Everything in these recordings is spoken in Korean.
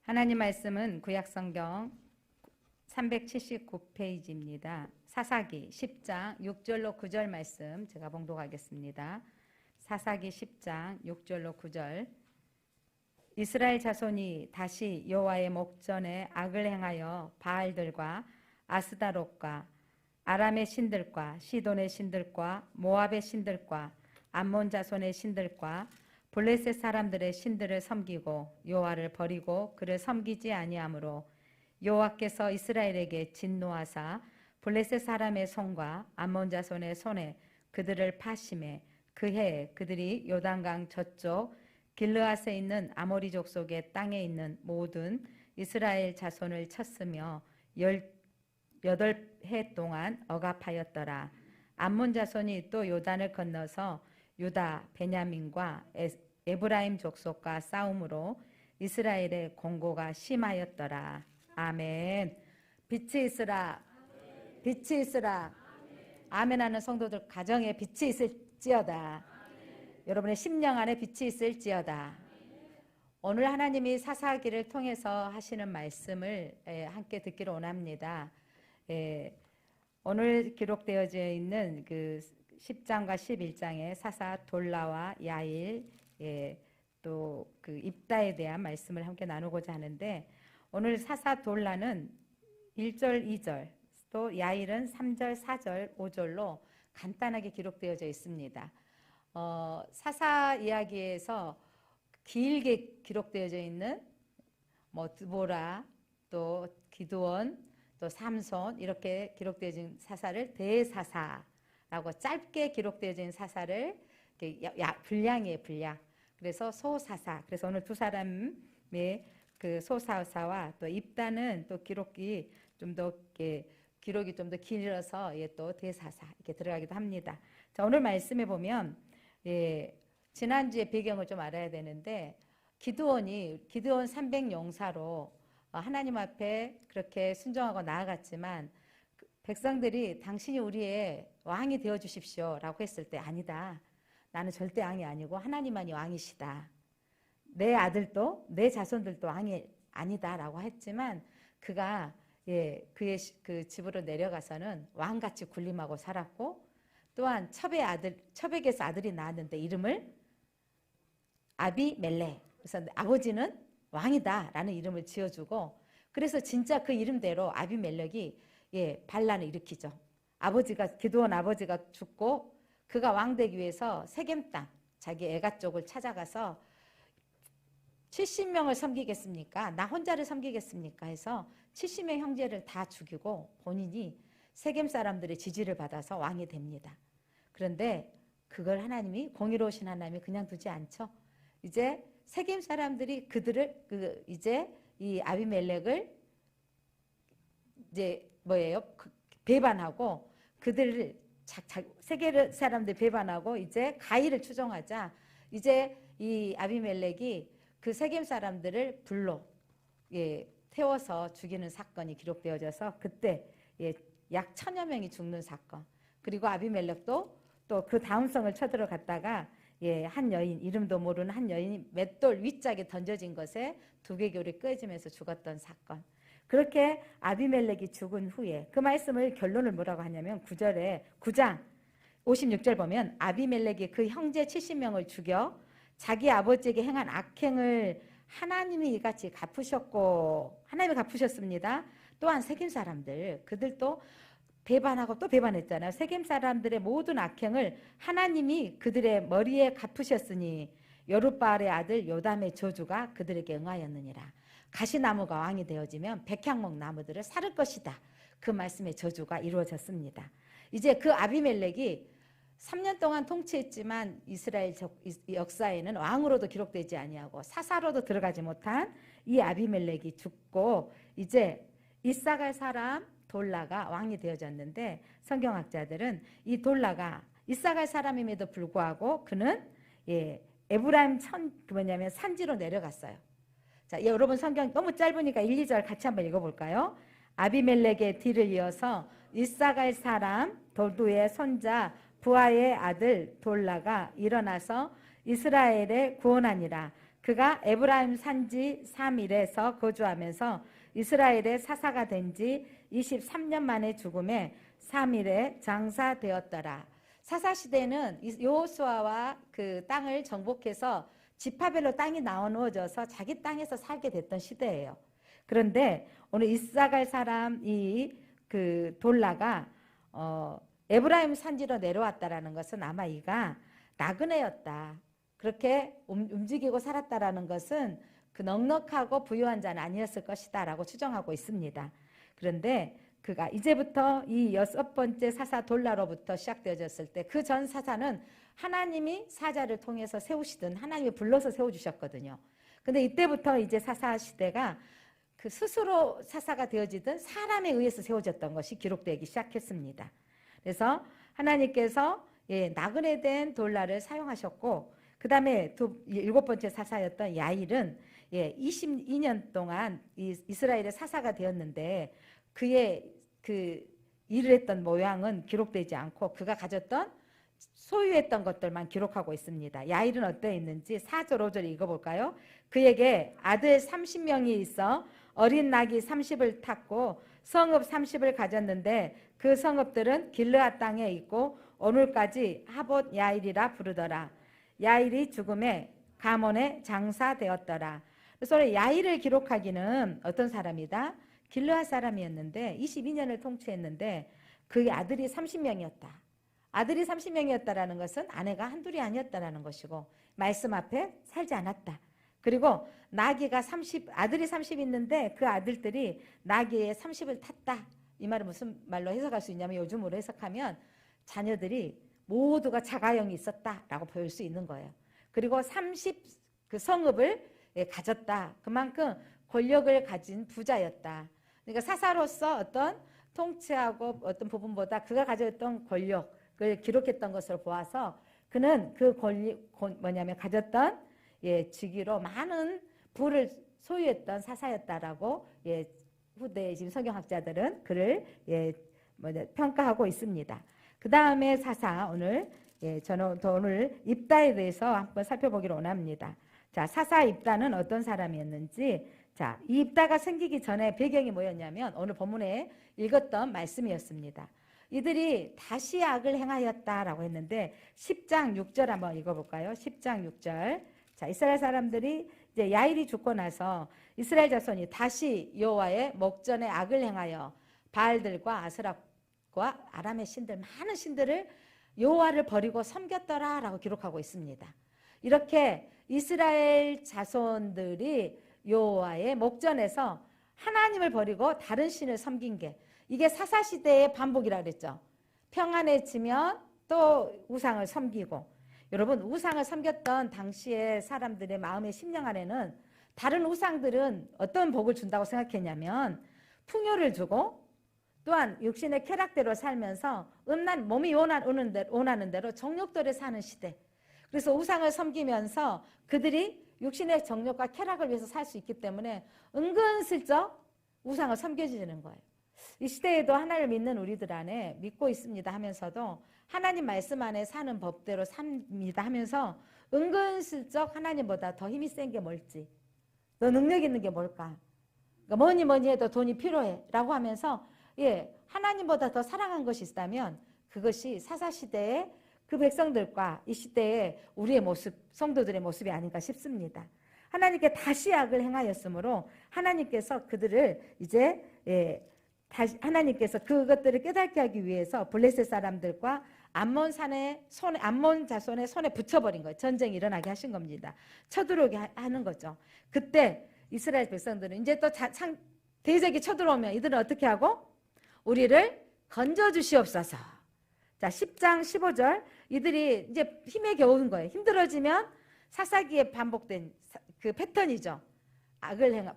하나님 말씀은 구약성경 379페이지입니다. 사사기 10장 6절로 9절 말씀 제가 봉독하겠습니다. 사사기 10장 6절로 9절. 이스라엘 자손이 다시 여호와의 목전에 악을 행하여 바알들과 아스다롯과 아람의 신들과 시돈의 신들과 모압의 신들과 암몬 자손의 신들과 블레셋 사람들의 신들을 섬기고 여호와를 버리고 그를 섬기지 아니하므로 여호와께서 이스라엘에게 진노하사 블레셋 사람의 손과 암몬 자손의 손에 그들을 파심해 그 해에 그들이 요단강 저쪽 길르앗에 있는 아모리 족속의 땅에 있는 모든 이스라엘 자손을 쳤으며 18해 동안 억압하였더라. 암몬 자손이 또 요단을 건너서 유다, 베냐민과 에브라임 족속과 싸움으로 이스라엘의 공고가 심하였더라. 아멘. 빛이 있으라. 빛이 있으라. 아멘 하는 성도들 가정에 빛이 있을지어다. 여러분의 심령 안에 빛이 있을지어다. 오늘 하나님이 사사기를 통해서 하시는 말씀을 함께 듣기를 원합니다. 오늘 기록되어져 있는 그 10장과 11장의 사사 돌라와 야일 또 그 입다에 대한 말씀을 함께 나누고자 하는데, 오늘 사사 돌라는 1절, 2절, 또 야일은 3절, 4절, 5절로 간단하게 기록되어져 있습니다. 사사 이야기에서 길게 기록되어져 있는 드보라, 또 기드온, 또 삼손 이렇게 기록되어진 사사를 대사사라고, 짧게 기록되어진 사사를 분량이에요, 분량. 그래서 소사사. 그래서 오늘 두 사람의 그 소사사와 또 입다는 또 기록이 좀 더 길어서 또 대사사 이렇게 들어가기도 합니다. 자, 오늘 말씀해 보면 지난주에 배경을 좀 알아야 되는데, 기드온 300용사로 하나님 앞에 그렇게 순종하고 나아갔지만 백성들이 당신이 우리의 왕이 되어 주십시오 라고 했을 때, 아니다, 나는 절대 왕이 아니고 하나님만이 왕이시다, 내 아들도 내 자손들도 왕이 아니다 라고 했지만, 그가 그의 그 집으로 내려가서는 왕같이 군림하고 살았고, 또한 첩에게서 아들이 나왔는데 이름을 아비멜렉, 그래서 아버지는 왕이다 라는 이름을 지어주고, 그래서 진짜 그 이름대로 아비멜렉이 반란을 일으키죠. 기드온 아버지가 죽고 그가 왕 되기 위해서 세겜 땅, 자기 애가 쪽을 찾아가서 70명을 섬기겠습니까? 나 혼자를 섬기겠습니까? 해서 70명 형제를 다 죽이고 본인이 세겜 사람들의 지지를 받아서 왕이 됩니다. 그런데 그걸 하나님이, 공의로우신 하나님이 그냥 두지 않죠. 이제 세겜 사람들이 그들을 이 아비멜렉을 배반하고, 그들을 세겜 사람들 배반하고 이제 가히를 추종하자, 이제 이 아비멜렉이 그 세겜 사람들을 불로 태워서 죽이는 사건이 기록되어져서 그때 약 1000여 명이 죽는 사건. 그리고 아비멜렉도 또 그 다음 성을 쳐들어갔다가 한 여인, 이름도 모르는 한 여인이 맷돌 윗짝에 던져진 것에 두개골이 끄어지면서 죽었던 사건. 그렇게 아비멜렉이 죽은 후에 그 말씀을 결론을 뭐라고 하냐면 9장 56절 보면, 아비멜렉이 그 형제 70명을 죽여 자기 아버지에게 행한 악행을 하나님이 이같이 갚으셨고, 하나님이 갚으셨습니다. 또한 세겜 사람들, 그들도 배반하고 또 배반했잖아요. 세겜 사람들의 모든 악행을 하나님이 그들의 머리에 갚으셨으니 여룻바알의 아들 요담의 저주가 그들에게 응하였느니라. 가시나무가 왕이 되어지면 백향목 나무들을 살을 것이다. 그 말씀의 저주가 이루어졌습니다. 이제 그 아비멜렉이 3년 동안 통치했지만 이스라엘 역사에는 왕으로도 기록되지 아니하고 사사로도 들어가지 못한 이 아비멜렉이 죽고, 이제 이사갈 사람 돌라가 왕이 되어졌는데, 성경학자들은 이 돌라가 이사갈 사람임에도 불구하고 그는 에브라임 산지로 내려갔어요. 자, 여러분 성경 너무 짧으니까 1, 2절 같이 한번 읽어볼까요? 아비멜렉의 뒤를 이어서 이사갈 사람 도두의 손자 부하의 아들 돌라가 일어나서 이스라엘에 구원하니라. 그가 에브라임 산지 3일에서 거주하면서 이스라엘의 사사가 된 지 23년 만에 죽음에 3일에 장사되었더라. 사사 시대는 여호수아와 그 땅을 정복해서 지파별로 땅이 나누어져서 자기 땅에서 살게 됐던 시대예요. 그런데 오늘 이사갈 사람 그 돌라가 에브라임 산지로 내려왔다라는 것은 아마 이가 나그네였다. 그렇게 움직이고 살았다라는 것은 그 넉넉하고 부유한 자는 아니었을 것이다라고 추정하고 있습니다. 그런데 그가 이제부터 이 6번째 사사 돌라로부터 시작되어졌을 때 그 전 사사는 하나님이 사자를 통해서 세우시든 하나님이 불러서 세워주셨거든요. 근데 이때부터 이제 사사 시대가 그 스스로 사사가 되어지든 사람에 의해서 세워졌던 것이 기록되기 시작했습니다. 그래서 하나님께서 나그네 된 돌라를 사용하셨고, 그 다음에 7번째 사사였던 야일은 22년 동안 이스라엘의 사사가 되었는데 그의 그 일을 했던 모양은 기록되지 않고 그가 가졌던 소유했던 것들만 기록하고 있습니다. 야일은 어떠 있는지 4절 5절 읽어볼까요? 그에게 아들 30명이 있어 어린 낙이 30을 탔고 성읍 30을 가졌는데 그 성읍들은 길르앗 땅에 있고 오늘까지 하봇 야일이라 부르더라. 야일이 죽음에 가몬에 장사되었더라. 그래서 야일을 기록하기는 어떤 사람이다? 길르앗 사람이었는데 22년을 통치했는데 그의 아들이 30명이었다. 아들이 30명이었다라는 것은 아내가 한둘이 아니었다라는 것이고 말씀 앞에 살지 않았다. 그리고 나귀가 아들이 30 있는데 그 아들들이 나귀에 30을 탔다. 이 말은 무슨 말로 해석할 수 있냐면 요즘으로 해석하면 자녀들이 모두가 자가형이 있었다라고 보일 수 있는 거예요. 그리고 30 그 성읍을 가졌다. 그만큼 권력을 가진 부자였다. 그러니까 사사로서 어떤 통치하고 어떤 부분보다 그가 가졌던 권력을 기록했던 것을 보아서 그는 그 가졌던 직위로 많은 부를 소유했던 사사였다라고 후대 지금 성경학자들은 그를 평가하고 있습니다. 그 다음에 사사 저는 오늘 입다에 대해서 한번 살펴보기를 원합니다. 자, 사사 입다는 어떤 사람이었는지, 자, 이 입다가 생기기 전에 배경이 뭐였냐면 오늘 본문에 읽었던 말씀이었습니다. 이들이 다시 악을 행하였다라고 했는데 10장 6절 한번 읽어볼까요? 10장 6절. 자, 이스라엘 사람들이 이제 야일이 죽고 나서 이스라엘 자손이 다시 여호와의 목전에 악을 행하여 바알들과 아스랍과 아람의 신들 많은 신들을 여호와를 버리고 섬겼더라라고 기록하고 있습니다. 이렇게 이스라엘 자손들이 여호와의 목전에서 하나님을 버리고 다른 신을 섬긴 게 이게 사사시대의 반복이라 그랬죠. 평안해지면 또 우상을 섬기고, 여러분 우상을 섬겼던 당시의 사람들의 마음의 심령 안에는 다른 우상들은 어떤 복을 준다고 생각했냐면 풍요를 주고 또한 육신의 쾌락대로 살면서 몸이 원하는 대로 정욕대로 사는 시대. 그래서 우상을 섬기면서 그들이 육신의 정욕과 쾌락을 위해서 살 수 있기 때문에 은근슬쩍 우상을 섬겨지는 거예요. 이 시대에도 하나님을 믿는 우리들 안에 믿고 있습니다 하면서도 하나님 말씀 안에 사는 법대로 삽니다 하면서 은근슬쩍 하나님보다 더 힘이 센 게 뭘지, 더 능력 있는 게 뭘까, 그러니까 뭐니 해도 돈이 필요해 라고 하면서 하나님보다 더 사랑한 것이 있다면 그것이 사사시대의 그 백성들과 이 시대의 우리의 모습, 성도들의 모습이 아닌가 싶습니다. 하나님께 다시 악을 행하였으므로 하나님께서 그들을 이제 하나님께서 그것들을 깨닫게 하기 위해서 블레셋 사람들과 암몬 자손의 손에 붙여버린 거예요. 전쟁이 일어나게 하신 겁니다. 쳐들어오게 하는 거죠. 그때 이스라엘 백성들은 이제 또 대적이 쳐들어오면 이들은 어떻게 하고? 우리를 건져주시옵소서. 자, 10장 15절. 이들이 이제 힘에 겨운 거예요. 힘들어지면 사사기에 반복된 그 패턴이죠.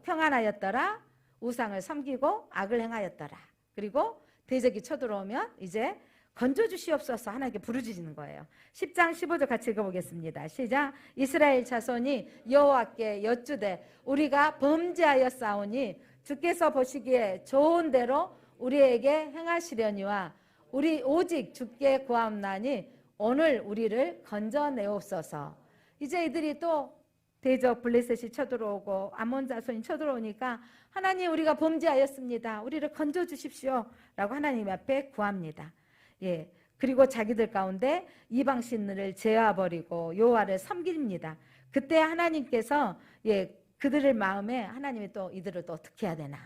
평안하였더라. 우상을 섬기고 악을 행하였더라. 그리고 대적이 쳐들어오면 이제 건져주시옵소서 하나님께 부르짖는 거예요. 10장 15절 같이 읽어보겠습니다. 시작. 이스라엘 자손이 여호와께 여쭈되 우리가 범죄하였사오니 주께서 보시기에 좋은 대로 우리에게 행하시려니와 우리 오직 주께 구함나니 오늘 우리를 건져내옵소서. 이제 이들이 또 대적 블레셋이 쳐들어오고 아몬 자손이 쳐들어오니까 하나님 우리가 범죄하였습니다. 우리를 건져 주십시오. 라고 하나님 앞에 구합니다. 예. 그리고 자기들 가운데 이방 신을 제어버리고 여호와를 섬깁니다. 그때 하나님께서 예, 그들의 마음에 하나님이 또 이들을 또 어떻게 해야 되나?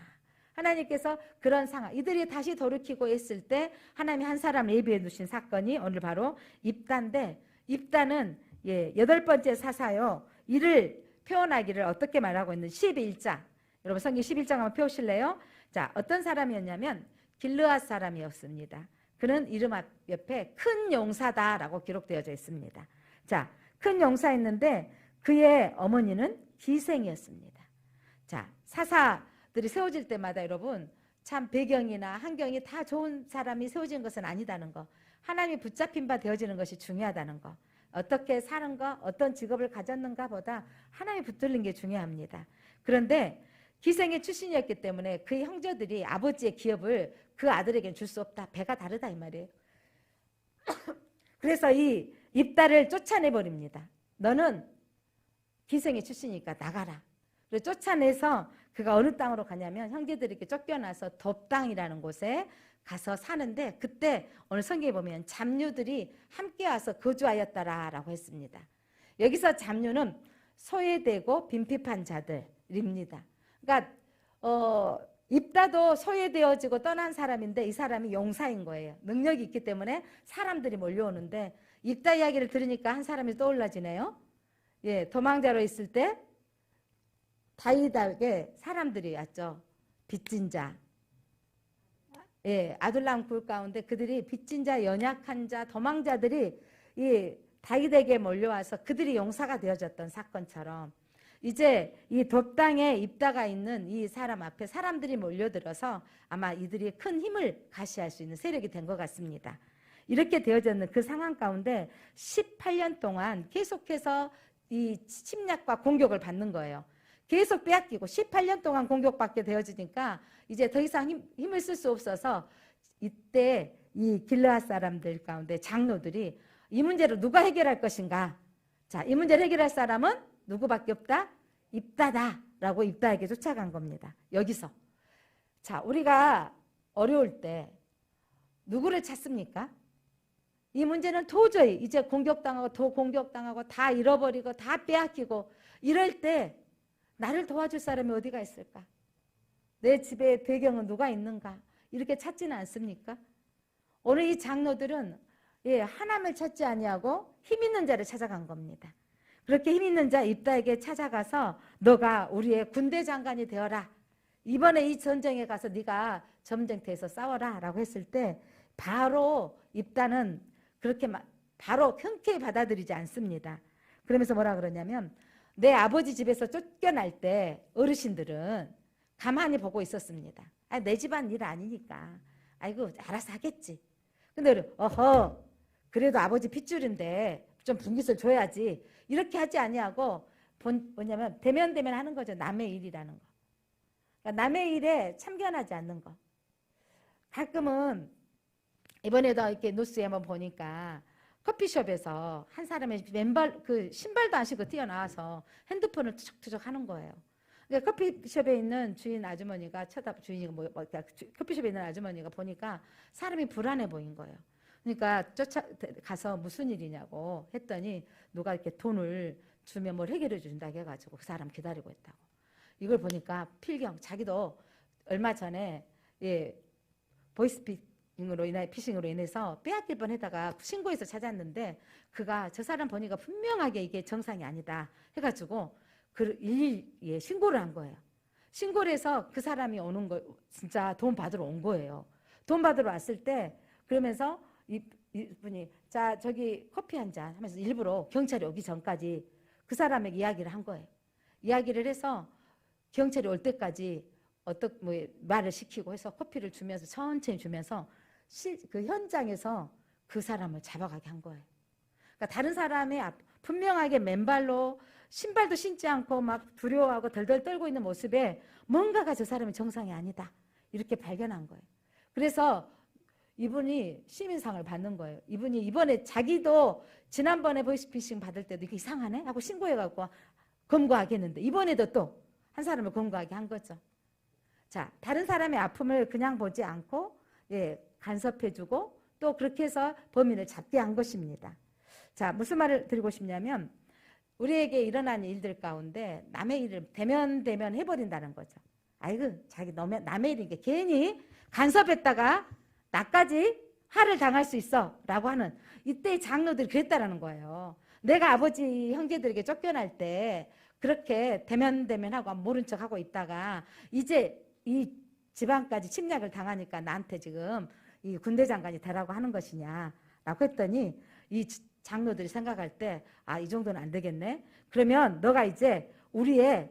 하나님께서 그런 상황, 이들이 다시 돌이키고 있을 때 하나님이 한 사람을 예비해 두신 사건이 오늘 바로 입다인데, 입다는 예, 8번째 사사요. 이를 표현하기를 어떻게 말하고 있는 11장. 여러분 성경 11장 한번 펴오실래요? 자, 어떤 사람이었냐면 길르앗 사람이었습니다. 그는 이름 옆에 큰 용사다라고 기록되어져 있습니다. 자, 큰 용사였는데 그의 어머니는 기생이었습니다. 자, 사사들이 세워질 때마다 여러분 참 배경이나 환경이 다 좋은 사람이 세워진 것은 아니다는 거, 하나님이 붙잡힌 바 되어지는 것이 중요하다는 거, 어떻게 사는가, 어떤 직업을 가졌는가 보다 하나님이 붙들린 게 중요합니다. 그런데 기생의 출신이었기 때문에 그 형제들이 아버지의 기업을 그 아들에게는 줄 수 없다. 배가 다르다 이 말이에요. 그래서 이 입다를 쫓아내버립니다. 너는 기생의 출신이니까 나가라. 그래서 쫓아내서 그가 어느 땅으로 가냐면 형제들에게 쫓겨나서 돛 땅이라는 곳에 가서 사는데, 그때 오늘 성경에 보면 잡류들이 함께 와서 거주하였다라고 했습니다. 여기서 잡류는 소외되고 빈핍한 자들입니다. 그러니까 입다도 소외되어지고 떠난 사람인데 이 사람이 용사인 거예요. 능력이 있기 때문에 사람들이 몰려오는데, 입다 이야기를 들으니까 한 사람이 떠올라지네요. 예, 도망자로 있을 때 다윗에게 사람들이 왔죠. 빚진 자. 예, 아둘람 굴 가운데 그들이 빚진 자, 연약한 자, 도망자들이 이 다윗에게 몰려와서 그들이 용사가 되어졌던 사건처럼, 이제 이 돛 땅에 입다가 있는 이 사람 앞에 사람들이 몰려들어서 아마 이들이 큰 힘을 가시할 수 있는 세력이 된 것 같습니다. 이렇게 되어졌는 그 상황 가운데 18년 동안 계속해서 이 침략과 공격을 받는 거예요. 계속 빼앗기고 18년 동안 공격받게 되어지니까 이제 더 이상 힘을 쓸 수 없어서 이때 이 길르앗 사람들 가운데 장로들이 이 문제를 누가 해결할 것인가? 자, 이 문제를 해결할 사람은 누구밖에 없다? 입다다라고 입다에게 쫓아간 겁니다. 여기서. 자, 우리가 어려울 때 누구를 찾습니까? 이 문제는 도저히 이제 공격당하고 더 공격당하고 다 잃어버리고 다 빼앗기고 이럴 때 나를 도와줄 사람이 어디가 있을까? 내 집에 배경은 누가 있는가? 이렇게 찾지는 않습니까? 오늘 이 장로들은 예, 하나님을 찾지 아니하고 힘 있는 자를 찾아간 겁니다. 그렇게 힘 있는 자 입다에게 찾아가서 너가 우리의 군대 장관이 되어라. 이번에 이 전쟁에 가서 네가 전쟁터에서 싸워라 라고 했을 때 바로 입다는 그렇게 바로 흔쾌히 받아들이지 않습니다. 그러면서 뭐라 그러냐면, 내 아버지 집에서 쫓겨날 때 어르신들은 가만히 보고 있었습니다. 아, 내 집안 일 아니니까 아이고 알아서 하겠지. 근데 어허, 그래도 아버지 핏줄인데 좀 분깃을 줘야지, 이렇게 하지 아니하고 뭐냐면 대면 하는 거죠. 남의 일이라는 거. 그러니까 남의 일에 참견하지 않는 거. 가끔은 이번에도 이렇게 뉴스에 한번 보니까 커피숍에서 한 사람의 맨발 그 신발도 안 신고 뛰어나와서 핸드폰을 투적투적 하는 거예요. 그러니까 커피숍에 있는 주인 아주머니가 주인이 커피숍에 있는 아주머니가 보니까 사람이 불안해 보인 거예요. 그러니까 쫓아가서 무슨 일이냐고 했더니 누가 이렇게 돈을 주면 뭘 해결해 준다 해가지고 그 사람 기다리고 있다고. 이걸 보니까 필경, 자기도 얼마 전에 예, 피싱으로 인해서 빼앗길 뻔했다가 신고해서 찾았는데, 그가 저 사람 보니까 분명하게 이게 정상이 아니다 해가지고 일일이 신고를 한 거예요. 신고를 해서 그 사람이 오는 거 진짜 돈 받으러 온 거예요. 돈 받으러 왔을 때 그러면서 이분이 자 저기 커피 한 잔 하면서 일부러 경찰이 오기 전까지 그 사람에게 이야기를 한 거예요. 이야기를 해서 경찰이 올 때까지 말을 시키고 해서 커피를 주면서 천천히 주면서 그 현장에서 그 사람을 잡아가게 한 거예요. 그러니까 다른 사람의 분명하게 맨발로 신발도 신지 않고 막 두려워하고 덜덜 떨고 있는 모습에 뭔가가 저 사람이 정상이 아니다 이렇게 발견한 거예요. 그래서 이분이 시민상을 받는 거예요. 이분이 이번에 자기도 지난번에 보이스피싱 받을 때도 이게 이상하네 하고 신고해갖고 검거하게 했는데 이번에도 또 한 사람을 검거하게 한 거죠. 자, 다른 사람의 아픔을 그냥 보지 않고 간섭해주고 또 그렇게 해서 범인을 잡게 한 것입니다. 자, 무슨 말을 드리고 싶냐면 우리에게 일어난 일들 가운데 남의 일을 대면 해버린다는 거죠. 아이고 자기 남의 일이게 괜히 간섭했다가 나까지 화를 당할 수 있어 라고 하는 이때의 장로들이 그랬다라는 거예요. 내가 아버지 형제들에게 쫓겨날 때 그렇게 대면하고 모른 척하고 있다가 이제 이 지방까지 침략을 당하니까 나한테 지금 이 군대 장관이 되라고 하는 것이냐 라고 했더니 이 장로들이 생각할 때 아, 이 정도는 안 되겠네. 그러면 너가 이제 우리의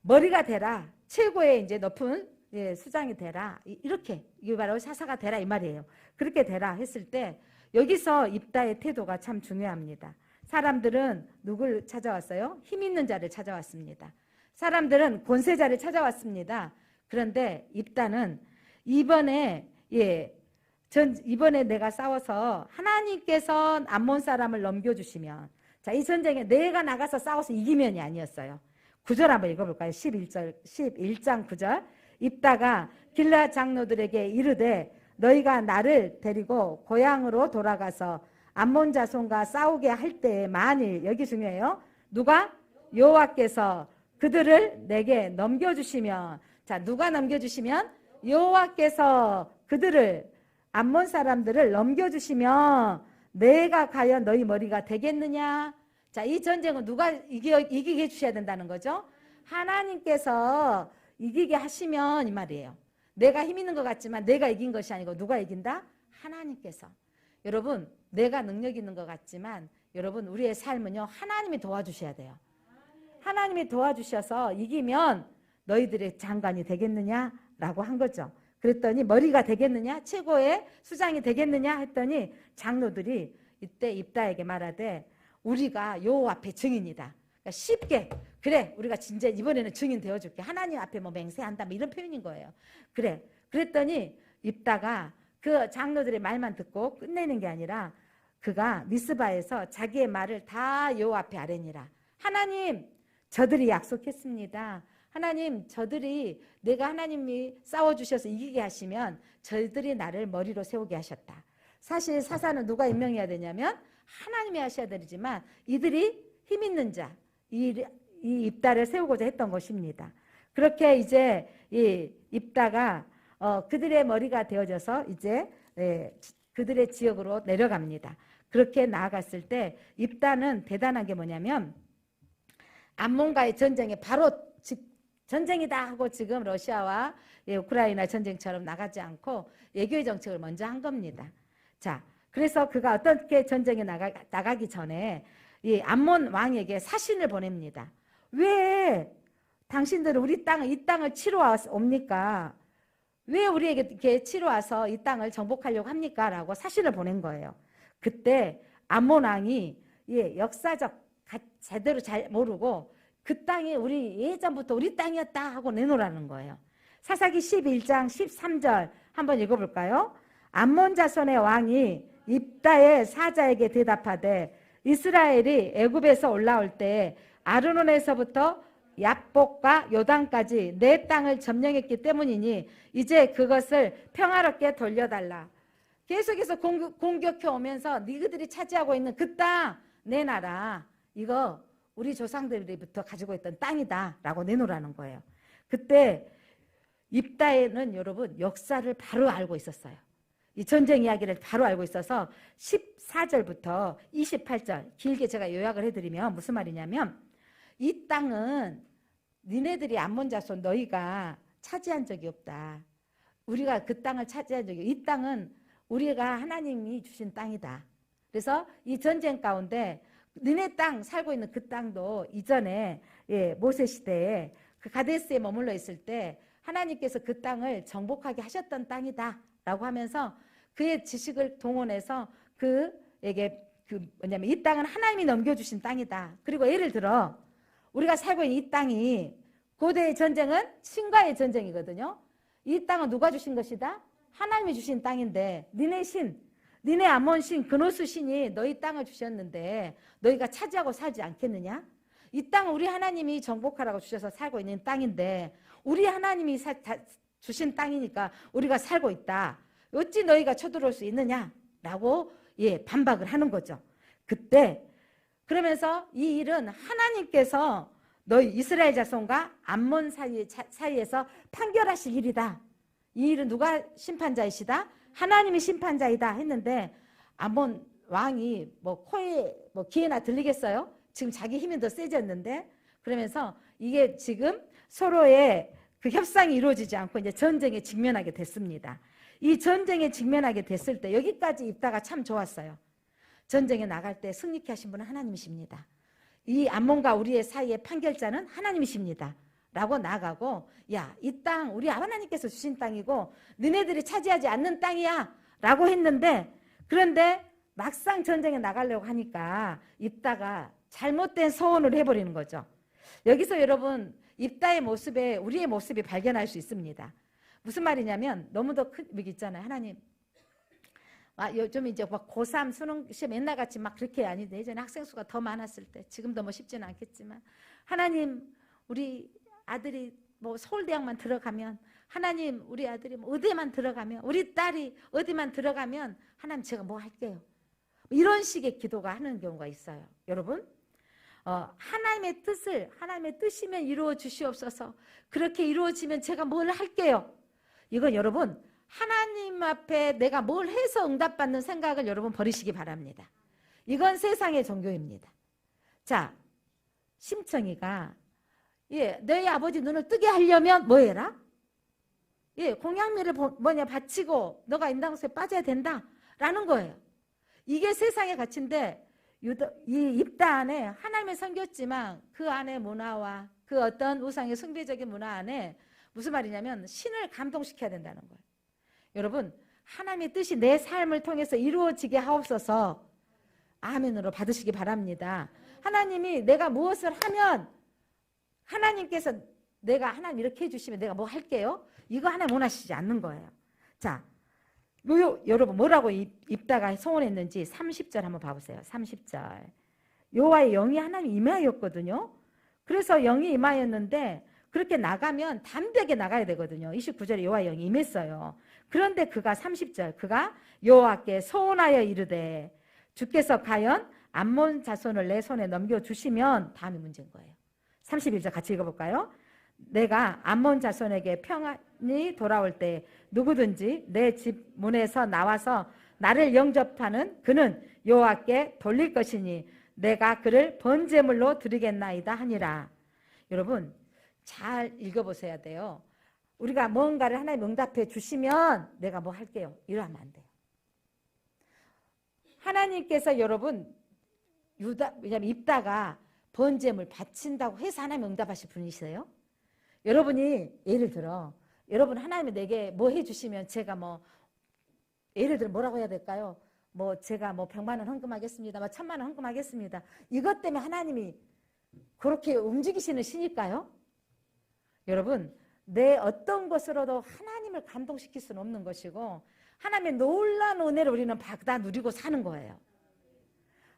머리가 되라. 최고의 이제 높은 수장이 되라. 이렇게 이게 바로 사사가 되라 이 말이에요. 그렇게 되라 했을 때 여기서 입다의 태도가 참 중요합니다. 사람들은 누굴 찾아왔어요? 힘 있는 자를 찾아왔습니다. 사람들은 권세자를 찾아왔습니다. 그런데 입다는 이번에 내가 싸워서 하나님께서 암몬 사람을 넘겨주시면 자, 이 전쟁에 내가 나가서 싸워서 이기면이 아니었어요. 9절 한번 읽어볼까요? 11장 9절 입다가 길라 장로들에게 이르되 너희가 나를 데리고 고향으로 돌아가서 암몬 자손과 싸우게 할 때에 만일 여기 중요해요. 누가? 여호와께서 그들을 내게 넘겨주시면 자 누가 넘겨주시면? 여호와께서 그들을 암몬 사람들을 넘겨주시면 내가 과연 너희 머리가 되겠느냐? 자, 이 전쟁은 누가 이기게 해주셔야 된다는 거죠? 하나님께서 이기게 하시면 이 말이에요. 내가 힘 있는 것 같지만 내가 이긴 것이 아니고 누가 이긴다? 하나님께서. 여러분 내가 능력 있는 것 같지만 여러분 우리의 삶은요 하나님이 도와주셔야 돼요. 하나님이 도와주셔서 이기면 너희들의 장관이 되겠느냐라고 한 거죠. 그랬더니 머리가 되겠느냐? 최고의 수장이 되겠느냐? 했더니 장로들이 이때 입다에게 말하되 우리가 여호와 앞에 증인이다. 그러니까 쉽게 그래 우리가 진짜 이번에는 증인 되어줄게. 하나님 앞에 뭐 맹세한다 뭐 이런 표현인 거예요. 그래 그랬더니 입다가 그 장로들의 말만 듣고 끝내는 게 아니라 그가 미스바에서 자기의 말을 다 여호와 앞에 아뢰니라. 하나님 저들이 약속했습니다. 하나님 저들이 내가 하나님이 싸워주셔서 이기게 하시면 저들이 나를 머리로 세우게 하셨다. 사실 사사는 누가 임명해야 되냐면 하나님이 하셔야 되지만 이들이 힘 있는 자, 이 입다를 세우고자 했던 것입니다. 그렇게 이제 이 입다가 그들의 머리가 되어져서 이제 그들의 지역으로 내려갑니다. 그렇게 나아갔을 때 입다는 대단한 게 뭐냐면 암몬과의 전쟁에 바로 전쟁이다 하고 지금 러시아와 우크라이나 전쟁처럼 나가지 않고 외교의 정책을 먼저 한 겁니다. 자, 그래서 그가 어떻게 전쟁에 나가기 전에 이 암몬 왕에게 사신을 보냅니다. 왜 당신들은 우리 이 땅을 치러 옵니까? 왜 우리에게 이렇게 치러 와서 이 땅을 정복하려고 합니까? 라고 사신을 보낸 거예요. 그때 암몬 왕이 역사적 제대로 잘 모르고 그 땅이 우리 예전부터 우리 땅이었다 하고 내놓으라는 거예요. 사사기 11장 13절 한번 읽어볼까요? 암몬 자손의 왕이 입다의 사자에게 대답하되 이스라엘이 애굽에서 올라올 때 아르논에서부터 얍복과 요단까지 내 땅을 점령했기 때문이니 이제 그것을 평화롭게 돌려달라. 계속해서 공격해 오면서 너희들이 차지하고 있는 그 땅 내놔라. 이거 우리 조상들부터 가지고 있던 땅이다 라고 내놓으라는 거예요. 그때 입다에는 여러분 역사를 바로 알고 있었어요. 이 전쟁 이야기를 바로 알고 있어서 14절부터 28절 길게 제가 요약을 해드리면 무슨 말이냐면 이 땅은 니네들이 암몬 자손 너희가 차지한 적이 없다. 우리가 그 땅을 차지한 적이 이 땅은 우리가 하나님이 주신 땅이다. 그래서 이 전쟁 가운데 너네 땅 살고 있는 그 땅도 이전에 모세 시대에 그 가데스에 머물러 있을 때 하나님께서 그 땅을 정복하게 하셨던 땅이다 라고 하면서 그의 지식을 동원해서 그에게 뭐냐면 이 땅은 하나님이 넘겨주신 땅이다. 그리고 예를 들어 우리가 살고 있는 이 땅이 고대의 전쟁은 신과의 전쟁이거든요. 이 땅은 누가 주신 것이다? 하나님이 주신 땅인데 니네 암몬 신 그노스 신이 너희 땅을 주셨는데 너희가 차지하고 살지 않겠느냐? 이 땅은 우리 하나님이 정복하라고 주셔서 살고 있는 땅인데 우리 하나님이 주신 땅이니까 우리가 살고 있다. 어찌 너희가 쳐들어올 수 있느냐라고 반박을 하는 거죠. 그때 그러면서 이 일은 하나님께서 너희 이스라엘 자손과 암몬 사이에서 판결하실 일이다. 이 일은 누가 심판자이시다? 하나님이 심판자이다 했는데 암몬 왕이 코에 귀에나 들리겠어요? 지금 자기 힘이 더 세졌는데 그러면서 이게 지금 서로의 그 협상이 이루어지지 않고 이제 전쟁에 직면하게 됐습니다. 이 전쟁에 직면하게 됐을 때 여기까지 입다가 참 좋았어요. 전쟁에 나갈 때 승리케 하신 분은 하나님이십니다. 이 암몬과 우리의 사이의 판결자는 하나님이십니다. 라고 나가고 야, 이 땅 우리 하나님께서 주신 땅이고 너네들이 차지하지 않는 땅이야 라고 했는데 그런데 막상 전쟁에 나가려고 하니까 입다가 잘못된 서원을 해버리는 거죠. 여기서 여러분 입다의 모습에 우리의 모습이 발견할 수 있습니다. 무슨 말이냐면 너무 더 큰 여기 있잖아요. 하나님 요즘 이제 막 고3 수능 시험 옛날같이 막 그렇게 아닌데 예전에 학생 수가 더 많았을 때 지금도 쉽지는 않겠지만 하나님 우리 아들이 서울대학만 들어가면 하나님 우리 아들이 의대만 들어가면 우리 딸이 어디만 들어가면 하나님 제가 할게요. 이런 식의 기도가 하는 경우가 있어요. 여러분 하나님의 뜻이면 이루어 주시옵소서. 그렇게 이루어지면 제가 뭘 할게요. 이건 여러분 하나님 앞에 내가 뭘 해서 응답받는 생각을 여러분 버리시기 바랍니다. 이건 세상의 종교입니다. 자, 심청이가 너희 아버지 눈을 뜨게 하려면 뭐 해라? 공양미를 바치고 너가 인당수에 빠져야 된다라는 거예요. 이게 세상의 가치인데 이 입다 안에 하나님을 섬겼지만 그 안에 문화와 그 어떤 우상의 숭배적인 문화 안에 무슨 말이냐면 신을 감동시켜야 된다는 거예요. 여러분 하나님의 뜻이 내 삶을 통해서 이루어지게 하옵소서 아멘으로 받으시기 바랍니다. 하나님이 내가 무엇을 하면 하나님께서 내가 하나님 이렇게 해주시면 내가 뭐 할게요? 이거 하나님 원하시지 않는 거예요. 자, 여러분 뭐라고 입다가 소원했는지 30절 한번 봐보세요. 30절 여호와의 영이 하나님 임하였거든요. 그래서 영이 임하였는데 그렇게 나가면 담대하게 나가야 되거든요. 29절에 여호와의 영이 임했어요. 그런데 그가 30절 그가 여호와께 소원하여 이르되 주께서 과연 암몬 자손을 내 손에 넘겨주시면 다음이 문제인 거예요. 31절 같이 읽어볼까요? 내가 암몬 자손에게 평안이 돌아올 때 누구든지 내 집 문에서 나와서 나를 영접하는 그는 여호와께 돌릴 것이니 내가 그를 번제물로 드리겠나이다 하니라. 여러분 잘 읽어보셔야 돼요. 우리가 뭔가를 하나님 응답해 주시면 내가 뭐 할게요. 이러면 안 돼요. 하나님께서 여러분 왜냐면 입다가 번제물 바친다고 해서 하나님 응답하실 분이세요? 여러분이 예를 들어 여러분 하나님이 내게 뭐 해주시면 제가 예를 들어 뭐라고 해야 될까요? 제가 100만 원 헌금하겠습니다. 1000만 원 헌금하겠습니다. 이것 때문에 하나님이 그렇게 움직이시는 신일까요? 여러분 내 어떤 것으로도 하나님을 감동시킬 수는 없는 것이고 하나님의 놀라운 은혜를 우리는 받아 누리고 사는 거예요.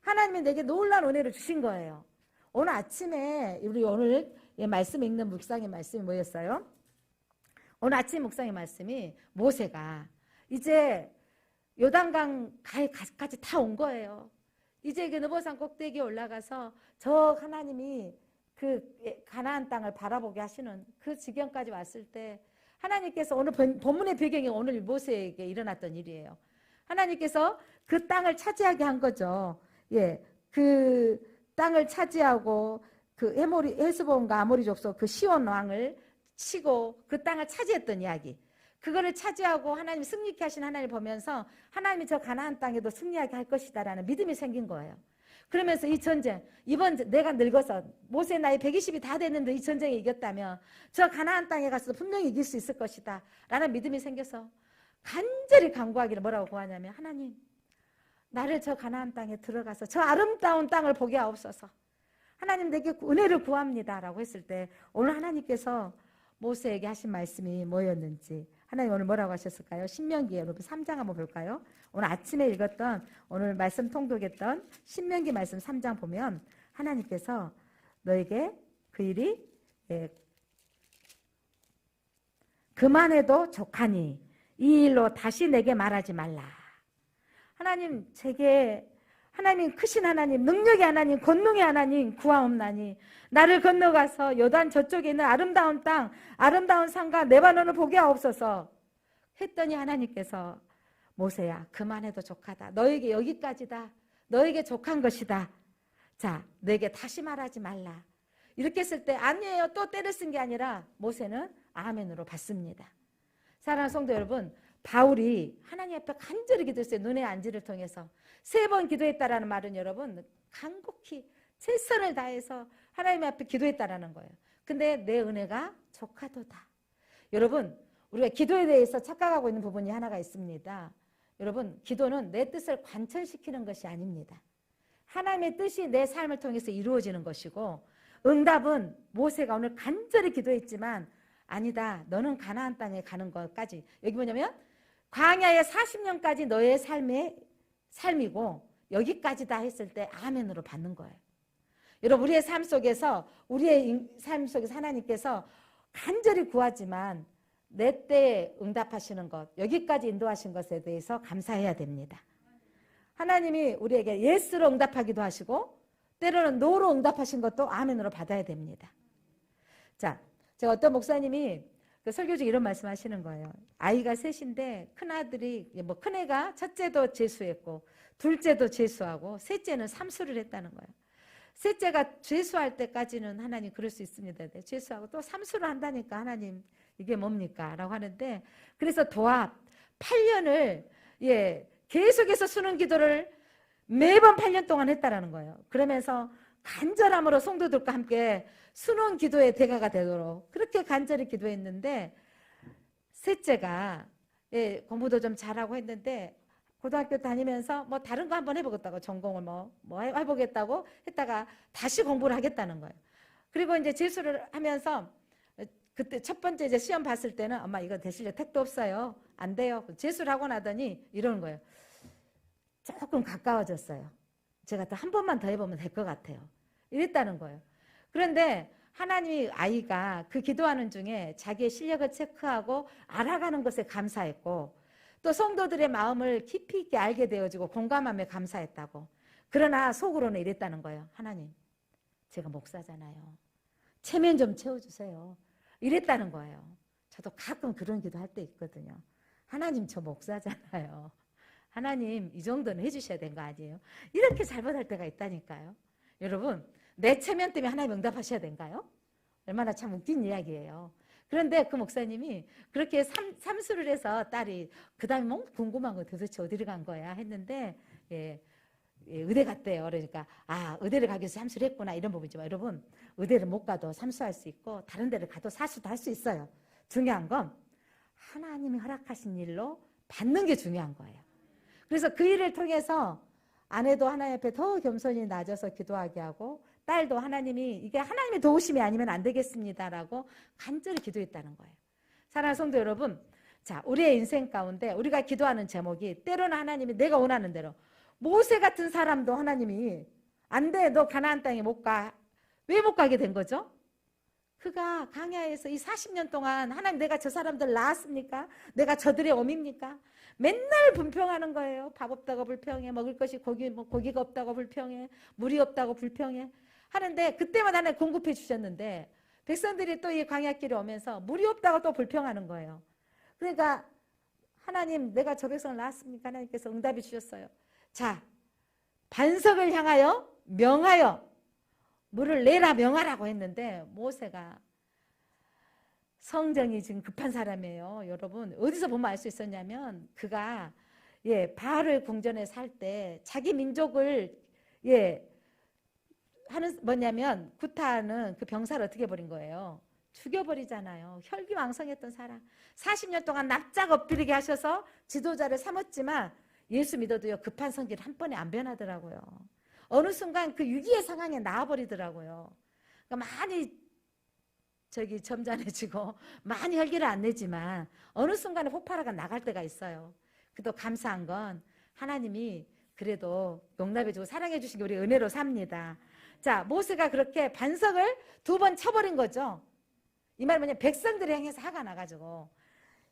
하나님이 내게 놀라운 은혜를 주신 거예요. 오늘 아침에 우리 오늘 말씀 읽는 묵상의 말씀이 뭐였어요? 오늘 아침 묵상의 말씀이 모세가 이제 요단강 가까지 다 온 거예요. 이제 그 느보산 꼭대기에 올라가서 저 하나님이 그 가나안 땅을 바라보게 하시는 그 지경까지 왔을 때 하나님께서 오늘 본문의 배경이 오늘 모세에게 일어났던 일이에요. 하나님께서 그 땅을 차지하게 한 거죠. 그 땅을 차지하고 그 헤스본과 아모리 족속 그 시온 왕을 치고 그 땅을 차지했던 이야기. 그거를 차지하고 하나님 승리케 하신 하나님을 보면서 하나님이 저 가나안 땅에도 승리하게 할 것이다라는 믿음이 생긴 거예요. 그러면서 이 전쟁, 이번 내가 늙어서 모세 나이 120이 다 됐는데 이 전쟁에 이겼다면 저 가나안 땅에 가서 분명히 이길 수 있을 것이다 라는 믿음이 생겨서 간절히 간구하기를 뭐라고 구하냐면 하나님 나를 저 가나안 땅에 들어가서 저 아름다운 땅을 보게 하옵소서. 하나님 내게 은혜를 구합니다 라고 했을 때 오늘 하나님께서 모세에게 하신 말씀이 뭐였는지 하나님 오늘 뭐라고 하셨을까요? 신명기 여러분 3장 한번 볼까요? 오늘 아침에 읽었던 오늘 말씀 통독했던 신명기 말씀 3장 보면 하나님께서 너에게 그 일이 그만해도 족하니 이 일로 다시 내게 말하지 말라. 하나님, 제게 하나님 크신 하나님, 능력의 하나님, 권능의 하나님 구하옵나니 나를 건너가서 요단 저쪽에 있는 아름다운 땅, 아름다운 산과 레바논을 보게 하옵소서 했더니 하나님께서 모세야, 그만해도 족하다. 너에게 여기까지다. 너에게 족한 것이다. 자, 너에게 다시 말하지 말라. 이렇게 했을 때 아니에요. 또 때를 쓴 게 아니라 모세는 아멘으로 받습니다. 사랑하는 성도 여러분, 바울이 하나님 앞에 간절히 기도했어요. 눈의 안지를 통해서 3번 기도했다라는 말은 여러분 간곡히 최선을 다해서 하나님 앞에 기도했다라는 거예요. 근데 내 은혜가 족하도다. 여러분, 우리가 기도에 대해서 착각하고 있는 부분이 하나가 있습니다. 여러분, 기도는 내 뜻을 관철시키는 것이 아닙니다. 하나님의 뜻이 내 삶을 통해서 이루어지는 것이고, 응답은 모세가 오늘 간절히 기도했지만 아니다, 너는 가나안 땅에 가는 것까지, 여기 뭐냐면 광야의 40년까지 너의 삶이고 여기까지다 했을 때 아멘으로 받는 거예요. 여러분, 우리의 삶 속에서 하나님께서 간절히 구하지만 내 때에 응답하시는 것, 여기까지 인도하신 것에 대해서 감사해야 됩니다. 하나님이 우리에게 예스로 응답하기도 하시고 때로는 노로 응답하신 것도 아멘으로 받아야 됩니다. 자, 제가 어떤 목사님이 설교 중에 이런 말씀하시는 거예요. 아이가 셋인데 큰애가 첫째도 재수했고 둘째도 재수하고 셋째는 삼수를 했다는 거예요. 셋째가 재수할 때까지는 하나님 그럴 수 있습니다. 재수하고 또 삼수를 한다니까 하나님 이게 뭡니까? 라고 하는데, 그래서 도합 8년을 계속해서 수능 기도를 매번 8년 동안 했다라는 거예요. 그러면서 간절함으로 성도들과 함께 수능 기도의 대가가 되도록 그렇게 간절히 기도했는데, 셋째가 공부도 좀 잘하고 했는데 고등학교 다니면서 뭐 다른 거 한번 해보겠다고, 전공을 뭐 해보겠다고 했다가 다시 공부를 하겠다는 거예요. 그리고 이제 재수를 하면서 그때 첫 번째 이제 시험 봤을 때는 엄마 이거 되실래? 택도 없어요. 안 돼요. 재수를 하고 나더니 이러는 거예요. 조금 가까워졌어요. 제가 또 한 번만 더 해보면 될 것 같아요. 이랬다는 거예요. 그런데 하나님이 아이가 그 기도하는 중에 자기의 실력을 체크하고 알아가는 것에 감사했고, 또 성도들의 마음을 깊이 있게 알게 되어지고 공감함에 감사했다고. 그러나 속으로는 이랬다는 거예요. 하나님, 제가 목사잖아요. 체면 좀 채워주세요. 이랬다는 거예요. 저도 가끔 그런 기도 할 때 있거든요. 하나님, 저 목사잖아요. 하나님, 이 정도는 해주셔야 되는 거 아니에요? 이렇게 잘못할 때가 있다니까요. 여러분, 내 체면 때문에 하나님 응답하셔야 된가요? 얼마나 참 웃긴 이야기예요. 그런데 그 목사님이 그렇게 삼수를 해서 딸이 그 다음에 뭐 궁금한 거 도대체 어디를 간 거야 했는데 의대 갔대요. 그러니까 의대를 가기 위해서 삼수를 했구나 이런 부분이지만, 여러분, 의대를 못 가도 삼수할 수 있고 다른 데를 가도 사수도 할 수 있어요. 중요한 건 하나님이 허락하신 일로 받는 게 중요한 거예요. 그래서 그 일을 통해서 아내도 하나님 앞에 더 겸손히 낮아서 기도하게 하고, 딸도 하나님이 이게 하나님의 도우심이 아니면 안 되겠습니다라고 간절히 기도했다는 거예요. 사랑하는 성도 여러분, 자, 우리의 인생 가운데 우리가 기도하는 제목이 때로는 하나님이 내가 원하는 대로, 모세 같은 사람도 하나님이 안 돼, 너 가나안 땅에 못 가. 왜 못 가게 된 거죠? 그가 광야에서 이 40년 동안 하나님, 내가 저 사람들 낳았습니까? 내가 저들의 어미입니까? 맨날 불평하는 거예요. 밥 없다고 불평해. 먹을 것이 고기가 없다고 불평해. 물이 없다고 불평해. 하는데 그때마다 하나님 공급해 주셨는데, 백성들이 또 이 광야길에 오면서 물이 없다고 또 불평하는 거예요. 그러니까 하나님, 내가 저 백성을 낳았습니까? 하나님께서 응답해 주셨어요. 자, 반석을 향하여 명하여 물을 내라 명하라고 했는데, 모세가 성정이 지금 급한 사람이에요. 여러분, 어디서 보면 알 수 있었냐면, 그가 바알의 궁전에 살 때 자기 민족을 하는 구타하는 그 병사를 어떻게 버린 거예요? 죽여버리잖아요. 혈기왕성했던 사람, 40년 동안 납작 엎드리게 하셔서 지도자를 삼았지만 예수 믿어도요, 급한 성질 한 번에 안 변하더라고요. 어느 순간 그 위기의 상황에 나와버리더라고요. 그러니까 많이 점잖해지고 많이 혈기를 안 내지만 어느 순간에 폭발하가 나갈 때가 있어요. 그래도 감사한 건 하나님이 그래도 용납해주고 사랑해주신 게 우리 은혜로 삽니다. 자, 모세가 그렇게 반석을 2번 쳐버린 거죠. 이 말은 뭐냐, 백성들이 행해서 화가 나가지고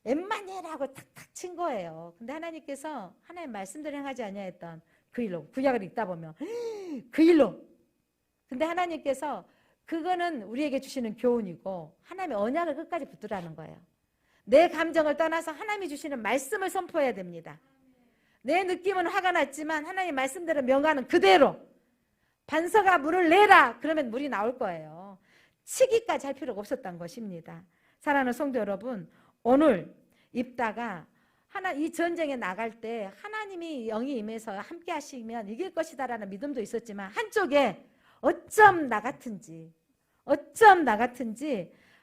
엠마니엘하고 탁탁 친 거예요. 근데 하나님께서 하나님 말씀대로 행하지 아니하였던 그 일로, 구약을 읽다 보면 그 일로. 근데 하나님께서 그거는 우리에게 주시는 교훈이고 하나님의 언약을 끝까지 붙들라는 거예요. 내 감정을 떠나서 하나님이 주시는 말씀을 선포해야 됩니다. 내 느낌은 화가 났지만 하나님 말씀대로 명하는 그대로 반석아 물을 내라 그러면 물이 나올 거예요. 치기까지 할 필요가 없었던 것입니다. 사랑하는 성도 여러분, 오늘 입다가 이 전쟁에 나갈 때 하나님이 영이 임해서 함께 하시면 이길 것이다라는 믿음도 있었지만 한쪽에 어쩜 나 같은지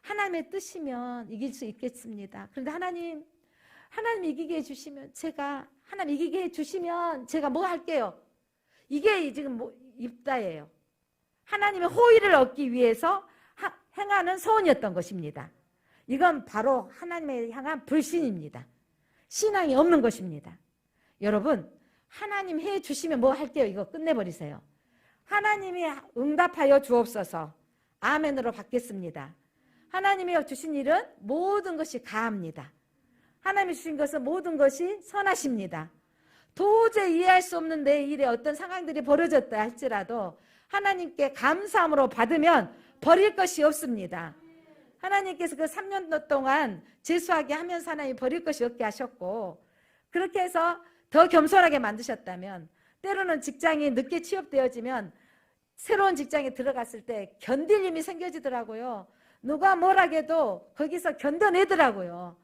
하나님의 뜻이면 이길 수 있겠습니다. 그런데 하나님 이기게 해주시면 하나님 이기게 해주시면 제가 뭐 할게요? 이게 지금 입다예요. 하나님의 호의를 얻기 위해서 행하는 소원이었던 것입니다. 이건 바로 하나님에 향한 불신입니다. 신앙이 없는 것입니다. 여러분, 하나님 해주시면 뭐 할게요? 이거 끝내버리세요. 하나님이 응답하여 주옵소서. 아멘으로 받겠습니다. 하나님이 주신 일은 모든 것이 가합니다. 하나님이 주신 것은 모든 것이 선하십니다. 도저히 이해할 수 없는 내 일에 어떤 상황들이 벌어졌다 할지라도 하나님께 감사함으로 받으면 버릴 것이 없습니다. 하나님께서 그 3년 동안 재수하게 하면서 하나님이 버릴 것이 없게 하셨고 그렇게 해서 더 겸손하게 만드셨다면 때로는 직장이 늦게 취업되어지면 새로운 직장에 들어갔을 때 견딜 힘이 생겨지더라고요. 누가 뭐라해도 거기서 견뎌내더라고요.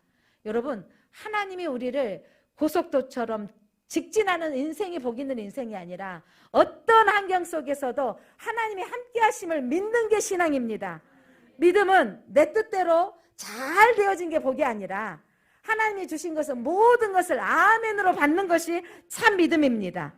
여러분, 하나님이 우리를 고속도처럼 직진하는 인생이 복 있는 인생이 아니라 어떤 환경 속에서도 하나님이 함께 하심을 믿는 게 신앙입니다. 믿음은 내 뜻대로 잘 되어진 게 복이 아니라 하나님이 주신 것은 모든 것을 아멘으로 받는 것이 참 믿음입니다.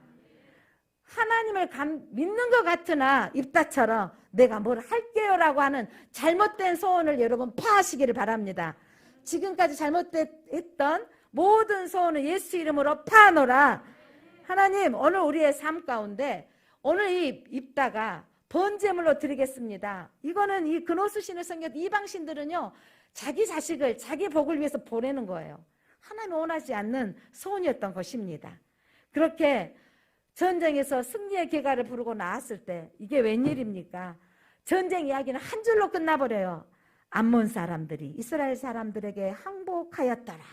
하나님을 믿는 것 같으나 입다처럼 내가 뭘 할게요라고 하는 잘못된 소원을 여러분 파하시기를 바랍니다. 지금까지 잘못했던 모든 소원을 예수 이름으로 파노라. 하나님, 오늘 우리의 삶 가운데 오늘 이 입다가 번제물로 드리겠습니다. 이거는 이 근호수신을 섬겼던 이방신들은요, 자기 자식을 자기 복을 위해서 보내는 거예요. 하나님 원하지 않는 소원이었던 것입니다. 그렇게 전쟁에서 승리의 개가를 부르고 나왔을 때 이게 웬일입니까? 전쟁 이야기는 한 줄로 끝나버려요. 암몬 사람들이 이스라엘 사람들에게 항복하였더라.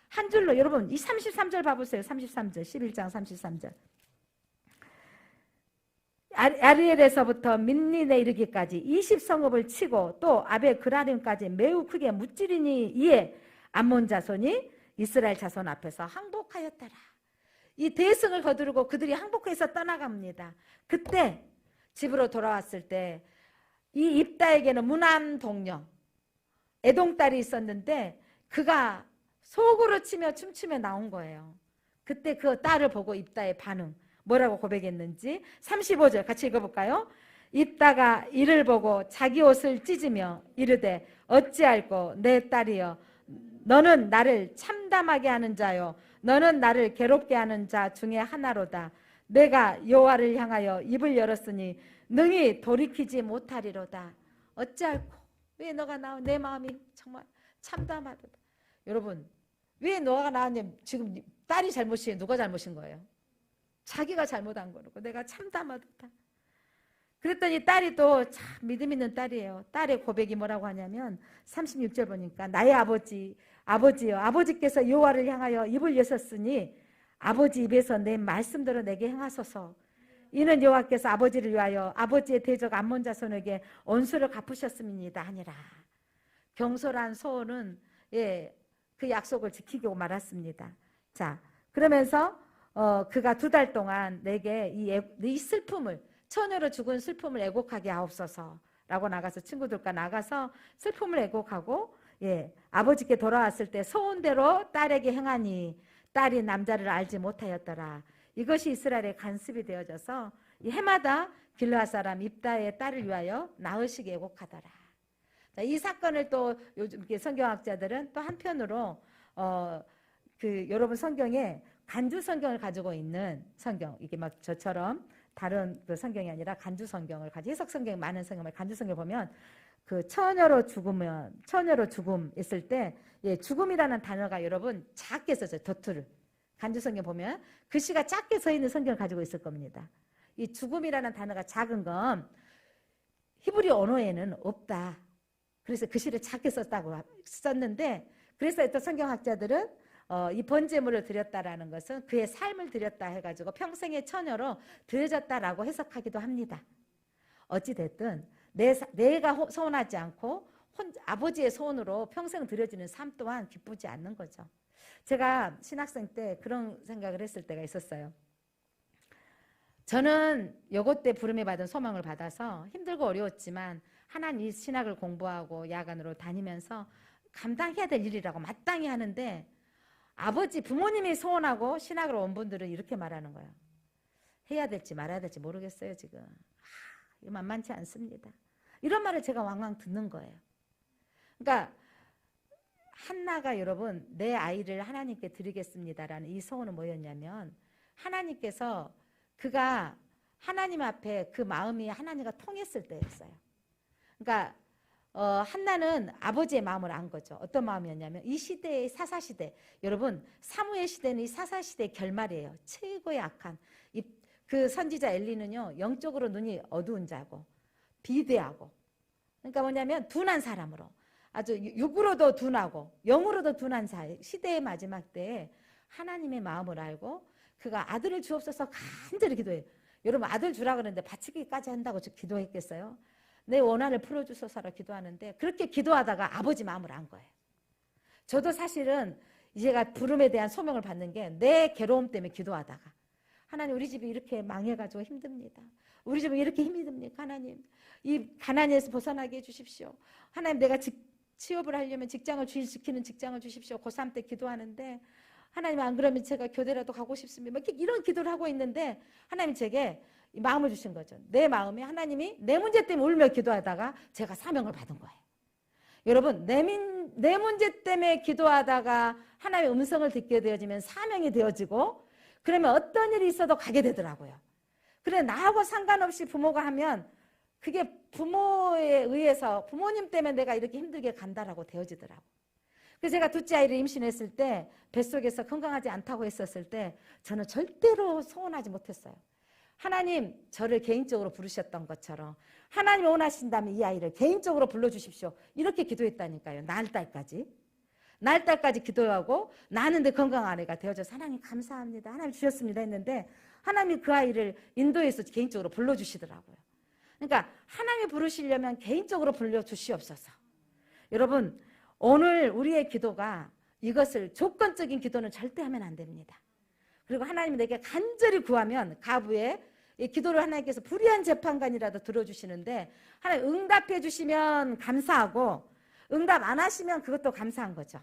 한 줄로. 여러분 이 33절 봐보세요. 33절 11장 33절. 아리엘에서부터 민닌에 이르기까지 20성읍을 치고 또 아베 그라림까지 매우 크게 무찌르니 이에 암몬 자손이 이스라엘 자손 앞에서 항복하였더라. 이 대승을 거두르고 그들이 항복해서 떠나갑니다. 그때 집으로 돌아왔을 때 이 입다에게는 무난 동료 애동딸이 있었는데 그가 속으로 치며 춤추며 나온 거예요. 그때 그 딸을 보고 입다의 반응 뭐라고 고백했는지 35절 같이 읽어볼까요? 입다가 이를 보고 자기 옷을 찢으며 이르되 어찌할꼬 내 딸이여 너는 나를 참담하게 하는 자요 너는 나를 괴롭게 하는 자 중에 하나로다. 내가 여호와를 향하여 입을 열었으니 능히 돌이키지 못하리로다. 어찌할꼬 왜 너가 나온 내 마음이 정말 참담하도다. 여러분 왜 너가 나왔냐면 지금 딸이 잘못이에요? 누가 잘못인 거예요? 자기가 잘못한 거고 내가 참담하도다. 그랬더니 딸이 또 참 믿음 있는 딸이에요. 딸의 고백이 뭐라고 하냐면 36절 보니까 나의 아버지여 아버지께서 여호와를 향하여 입을 여셨으니 아버지 입에서 내 말씀대로 내게 행하소서. 이는 여호와께서 아버지를 위하여 아버지의 대적 암몬 자손에게 원수를 갚으셨음이니이다 하니라. 경솔한 소원은 그 약속을 지키고 말았습니다. 자, 그러면서 그가 2달 동안 내게 이 슬픔을 처녀로 죽은 슬픔을 애곡하게 하옵소서라고 나가서 친구들과 나가서 슬픔을 애곡하고 아버지께 돌아왔을 때 소원대로 딸에게 행하니 딸이 남자를 알지 못하였더라. 이것이 이스라엘의 간습이 되어져서 해마다 길르앗 사람 입다의 딸을 위하여 나으시게 애곡하더라. 자, 이 사건을 또 요즘 성경학자들은 또 한편으로 여러분 성경에 간주 성경을 가지고 있는 성경 이게 막 저처럼 다른 그 성경이 아니라 간주 성경을 가지고 해석 성경 많은 성경을 간주 성경 보면 그 처녀로 죽음 있을 때 예, 죽음이라는 단어가 여러분 작게 써져요. 더투를 간주 성경 보면 글씨가 작게 서 있는 성경을 가지고 있을 겁니다. 이 죽음이라는 단어가 작은 건 히브리 언어에는 없다. 그래서 글씨를 작게 썼는데 그래서 또 성경학자들은 이 번제물을 드렸다라는 것은 그의 삶을 드렸다 해가지고 평생의 처녀로 드려졌다라고 해석하기도 합니다. 어찌됐든 내가 소원하지 않고 아버지의 소원으로 평생 드려지는 삶 또한 기쁘지 않는 거죠. 제가 신학생 때 그런 생각을 했을 때가 있었어요. 저는 요것 때 부름에 받은 소망을 받아서 힘들고 어려웠지만 하나님 신학을 공부하고 야간으로 다니면서 감당해야 될 일이라고 마땅히 하는데 아버지 부모님이 소원하고 신학을 온 분들은 이렇게 말하는 거예요. 해야 될지 말아야 될지 모르겠어요 지금. 이거 만만치 않습니다. 이런 말을 제가 왕왕 듣는 거예요. 그러니까 한나가 여러분 내 아이를 하나님께 드리겠습니다라는 이 소원은 뭐였냐면 하나님께서 그가 하나님 앞에 그 마음이 하나님과 통했을 때였어요. 그러니까 한나는 아버지의 마음을 안 거죠. 어떤 마음이었냐면 이 시대의 사사시대 여러분 사무엘 시대는 이 사사시대의 결말이에요. 최고의 악한 그 선지자 엘리는요 영적으로 눈이 어두운 자고 비대하고 그러니까 뭐냐면 둔한 사람으로 아주 육으로도 둔하고 영으로도 둔한 시대의 마지막 때에 하나님의 마음을 알고 그가 아들을 주옵소서 간절히 기도해요. 여러분 아들 주라 그러는데 바치기까지 한다고 기도했겠어요? 내 원한을 풀어주소서라 기도하는데 그렇게 기도하다가 아버지 마음을 안 거예요. 저도 사실은 제가 부름에 대한 소명을 받는 게 내 괴로움 때문에 기도하다가 하나님 우리 집이 이렇게 망해가지고 힘듭니다. 우리 집은 이렇게 힘이 듭니까? 하나님 이 가난에서 벗어나게 해주십시오. 하나님 내가 취업을 하려면 직장을 주일시키는 직장을 주십시오. 고3 때 기도하는데 하나님 안 그러면 제가 교대라도 가고 싶습니다. 이런 기도를 하고 있는데 하나님 제게 마음을 주신 거죠. 내 마음에 하나님이 내 문제 때문에 울며 기도하다가 제가 사명을 받은 거예요. 여러분 내 문제 때문에 기도하다가 하나님의 음성을 듣게 되어지면 사명이 되어지고 그러면 어떤 일이 있어도 가게 되더라고요. 그래 나하고 상관없이 부모가 하면 그게 부모에 의해서 부모님 때문에 내가 이렇게 힘들게 간다라고 되어지더라고. 그래서 제가 둘째 아이를 임신했을 때 뱃속에서 건강하지 않다고 했었을 때 저는 절대로 소원하지 못했어요. 하나님 저를 개인적으로 부르셨던 것처럼 하나님 원하신다면 이 아이를 개인적으로 불러주십시오. 이렇게 기도했다니까요. 날달까지 기도하고 나는데 건강한 아이가 되어져서 하나님 감사합니다. 하나님 주셨습니다 했는데 하나님이 그 아이를 인도해서 개인적으로 불러주시더라고요. 그러니까 하나님이 부르시려면 개인적으로 불러주시옵소서. 여러분 오늘 우리의 기도가 이것을 조건적인 기도는 절대 하면 안 됩니다. 그리고 하나님이 내게 간절히 구하면 가부에 기도를 하나님께서 불의한 재판관이라도 들어주시는데 하나님 응답해 주시면 감사하고 응답 안 하시면 그것도 감사한 거죠.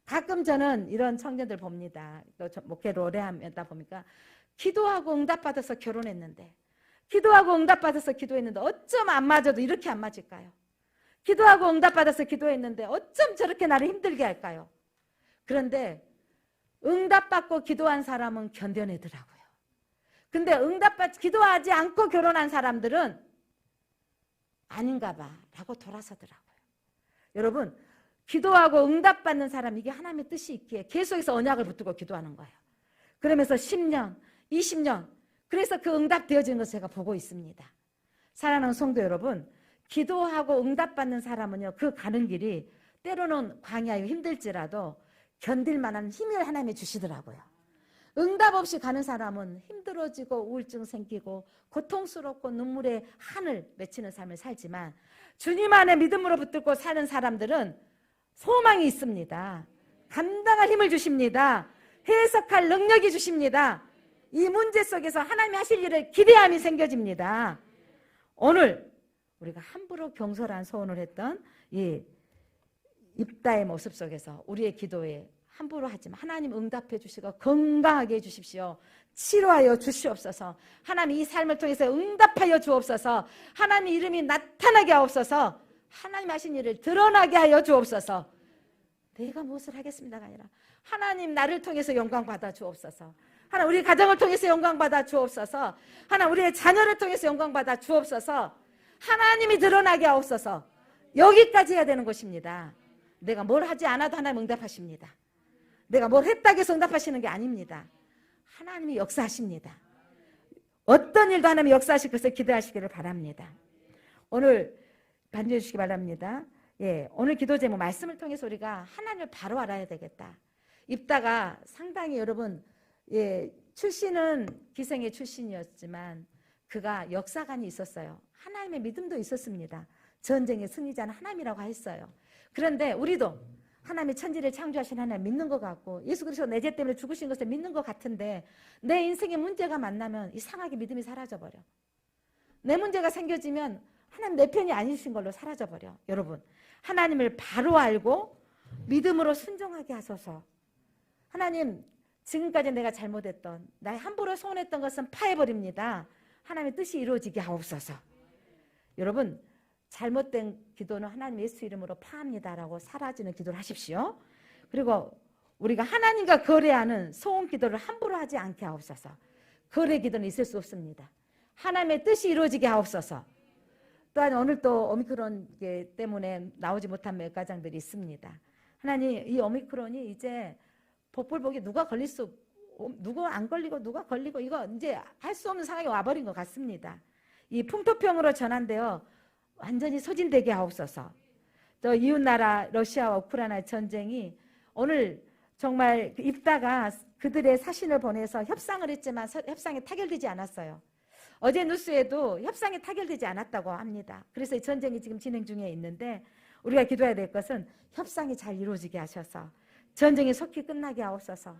가끔 저는 이런 청년들 봅니다. 또 목회를 오래 하다 보니까 기도하고 응답받아서 결혼했는데 기도하고 응답받아서 기도했는데 어쩜 안 맞아도 이렇게 안 맞을까요? 기도하고 응답받아서 기도했는데 어쩜 저렇게 나를 힘들게 할까요? 그런데 응답받고 기도한 사람은 견뎌내더라고요. 근데 기도하지 않고 결혼한 사람들은 아닌가 봐 라고 돌아서더라고요. 여러분 기도하고 응답받는 사람 이게 하나님의 뜻이 있기에 계속해서 언약을 붙들고 기도하는 거예요. 그러면서 10년, 20년 그래서 그 응답되어지는 것을 제가 보고 있습니다. 사랑하는 성도 여러분 기도하고 응답받는 사람은요 그 가는 길이 때로는 광야에 힘들지라도 견딜 만한 힘을 하나님이 주시더라고요. 응답 없이 가는 사람은 힘들어지고 우울증 생기고 고통스럽고 눈물의 한을 맺히는 삶을 살지만 주님 안에 믿음으로 붙들고 사는 사람들은 소망이 있습니다. 감당할 힘을 주십니다. 해석할 능력이 주십니다. 이 문제 속에서 하나님이 하실 일을 기대함이 생겨집니다. 오늘 우리가 함부로 경솔한 소원을 했던 이 입다의 모습 속에서 우리의 기도에 함부로 하지만 하나님 응답해 주시고 건강하게 해주십시오. 치료하여 주시옵소서. 하나님 이 삶을 통해서 응답하여 주옵소서. 하나님 이름이 나타나게 하옵소서. 하나님 하신 일을 드러나게 하여 주옵소서. 내가 무엇을 하겠습니다가 아니라 하나님 나를 통해서 영광 받아 주옵소서. 하나님 우리 가정을 통해서 영광받아 주옵소서. 하나님 우리의 자녀를 통해서 영광받아 주옵소서. 하나님이 드러나게 하옵소서. 여기까지 해야 되는 것입니다. 내가 뭘 하지 않아도 하나님 응답하십니다. 내가 뭘 했다고 해서 응답하시는 게 아닙니다. 하나님이 역사하십니다. 어떤 일도 하나님이 역사하실 것을 기대하시기를 바랍니다. 오늘 반주해 주시기 바랍니다. 예, 오늘 기도 제목 말씀을 통해서 우리가 하나님을 바로 알아야 되겠다. 입다가 상당히 여러분 출신은 기생의 출신이었지만 그가 역사관이 있었어요. 하나님의 믿음도 있었습니다. 전쟁의 승리자는 하나님이라고 했어요. 그런데 우리도 하나님의 천지를 창조하신 하나님 믿는 것 같고 예수 그리스도 내 죄 때문에 죽으신 것을 믿는 것 같은데 내 인생에 문제가 만나면 이상하게 믿음이 사라져버려. 내 문제가 생겨지면 하나님 내 편이 아니신 걸로 사라져버려. 여러분 하나님을 바로 알고 믿음으로 순종하게 하소서. 하나님 지금까지 내가 잘못했던 나의 함부로 소원했던 것은 파해버립니다. 하나님의 뜻이 이루어지게 하옵소서. 여러분 잘못된 기도는 하나님 예수 이름으로 파합니다라고 사라지는 기도를 하십시오. 그리고 우리가 하나님과 거래하는 소원 기도를 함부로 하지 않게 하옵소서. 거래 기도는 있을 수 없습니다. 하나님의 뜻이 이루어지게 하옵소서. 또한 오늘 또 오미크론 때문에 나오지 못한 몇 가정들이 있습니다. 하나님 이 오미크론이 이제 복불복이 누가 걸릴 수 누가 안 걸리고 누가 걸리고 이거 이제 할 수 없는 상황이 와버린 것 같습니다. 이 풍토병으로 전환되어 완전히 소진되게 하옵소서. 또 이웃나라 러시아와 우크라이나의 전쟁이 오늘 정말 입다가 그들의 사신을 보내서 협상을 했지만 협상이 타결되지 않았어요. 어제 뉴스에도 협상이 타결되지 않았다고 합니다. 그래서 이 전쟁이 지금 진행 중에 있는데 우리가 기도해야 될 것은 협상이 잘 이루어지게 하셔서 전쟁이 속히 끝나게 하옵소서.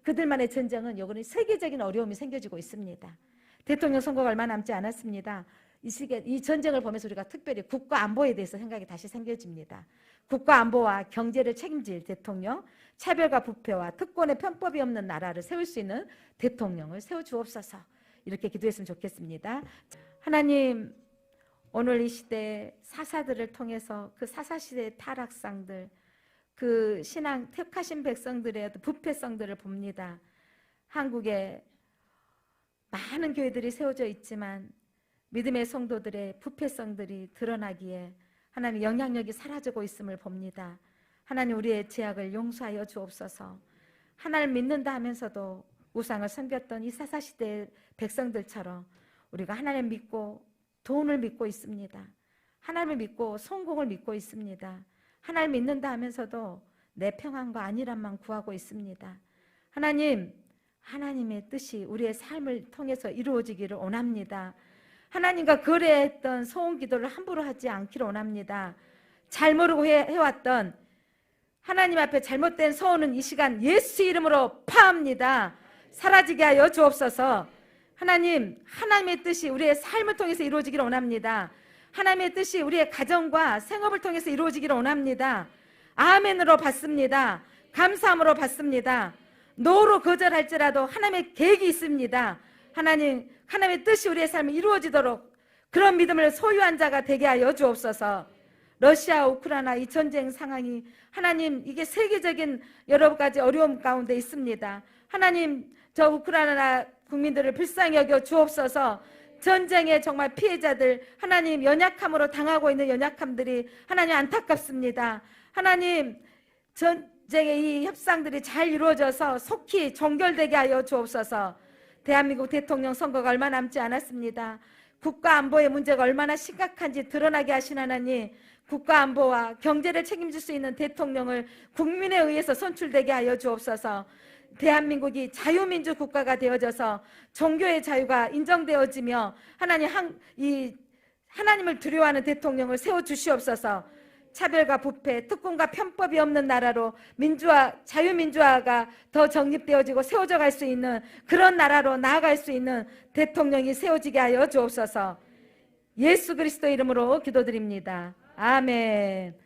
그들만의 전쟁은 요거는 세계적인 어려움이 생겨지고 있습니다. 대통령 선거가 얼마 남지 않았습니다. 이 시기에 이 전쟁을 보면서 우리가 특별히 국가 안보에 대해서 생각이 다시 생겨집니다. 국가 안보와 경제를 책임질 대통령, 차별과 부패와 특권의 편법이 없는 나라를 세울 수 있는 대통령을 세워주옵소서. 이렇게 기도했으면 좋겠습니다. 하나님 오늘 이 시대 사사들을 통해서 그 사사시대의 타락상들 그 신앙 택하신 백성들의 부패성들을 봅니다. 한국에 많은 교회들이 세워져 있지만 믿음의 성도들의 부패성들이 드러나기에 하나님 영향력이 사라지고 있음을 봅니다. 하나님 우리의 죄악을 용서하여 주옵소서. 하나님을 믿는다 하면서도 우상을 섬겼던 이 사사시대의 백성들처럼 우리가 하나님을 믿고 돈을 믿고 있습니다. 하나님을 믿고 성공을 믿고 있습니다. 하나님을 믿는다 하면서도 내 평안과 안일함만 구하고 있습니다. 하나님, 하나님의 뜻이 우리의 삶을 통해서 이루어지기를 원합니다. 하나님과 거래했던 소원 기도를 함부로 하지 않기를 원합니다. 잘 모르고 해왔던 하나님 앞에 잘못된 소원은 이 시간 예수 이름으로 파합니다. 사라지게 하여 주옵소서. 하나님, 하나님의 뜻이 우리의 삶을 통해서 이루어지기를 원합니다. 하나님의 뜻이 우리의 가정과 생업을 통해서 이루어지기를 원합니다. 아멘으로 받습니다. 감사함으로 받습니다. 노로 거절할지라도 하나님의 계획이 있습니다. 하나님, 하나님의 뜻이 우리의 삶에 이루어지도록 그런 믿음을 소유한 자가 되게 하여 주옵소서. 러시아, 우크라이나 이 전쟁 상황이 하나님 이게 세계적인 여러 가지 어려움 가운데 있습니다. 하나님 저 우크라이나 국민들을 불쌍히 여겨 주옵소서. 전쟁의 정말 피해자들 하나님 연약함으로 당하고 있는 연약함들이 하나님 안타깝습니다. 하나님 전쟁의 이 협상들이 잘 이루어져서 속히 종결되게 하여 주옵소서. 대한민국 대통령 선거가 얼마 남지 않았습니다. 국가 안보의 문제가 얼마나 심각한지 드러나게 하신 하나님, 국가 안보와 경제를 책임질 수 있는 대통령을 국민에 의해서 선출되게 하여 주옵소서. 대한민국이 자유민주 국가가 되어져서 종교의 자유가 인정되어지며 하나님을 두려워하는 대통령을 세워주시옵소서. 차별과 부패, 특권과 편법이 없는 나라로 자유민주화가 더 정립되어지고 세워져 갈 수 있는 그런 나라로 나아갈 수 있는 대통령이 세워지게 하여 주옵소서. 예수 그리스도 이름으로 기도드립니다. 아멘.